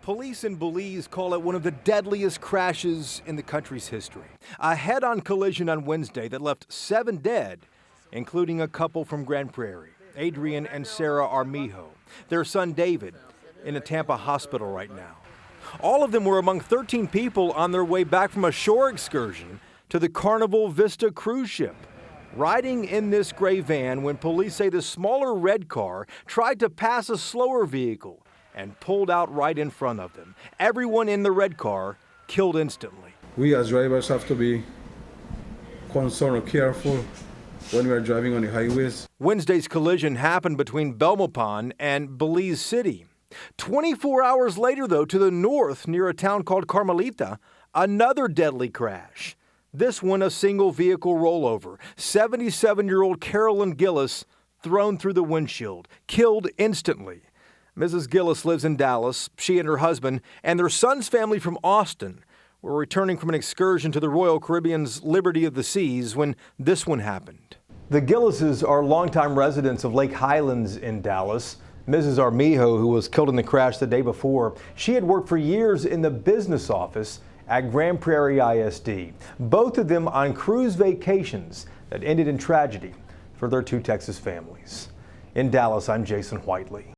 Police in Belize call it one of the deadliest crashes in the country's history. A head-on collision on Wednesday that left 7 dead, including a couple from Grand Prairie, Adrian and Sarah Armijo. Their son David in a Tampa hospital right now. All of them were among 13 people on their way back from a shore excursion to the Carnival Vista cruise ship. Riding in this gray van when police say the smaller red car tried to pass a slower vehicle and pulled out right in front of them. Everyone in the red car killed instantly. We as drivers have to be concerned or careful when we are driving on the highways. Wednesday's collision happened between Belmopan and Belize City. 24 hours later, though, to the north near a town called Carmelita, another deadly crash. This one a single vehicle rollover. 77-year-old Carolyn Gillis thrown through the windshield, killed instantly. Mrs. Gillis lives in Dallas. She and her husband and their son's family from Austin were returning from an excursion to the Royal Caribbean's Liberty of the Seas when this one happened. The Gillises are longtime residents of Lake Highlands in Dallas. Mrs. Armijo, who was killed in the crash the day before, she had worked for years in the business office at Grand Prairie ISD. Both of them on cruise vacations that ended in tragedy for their 2 Texas families. In Dallas, I'm Jason Whiteley.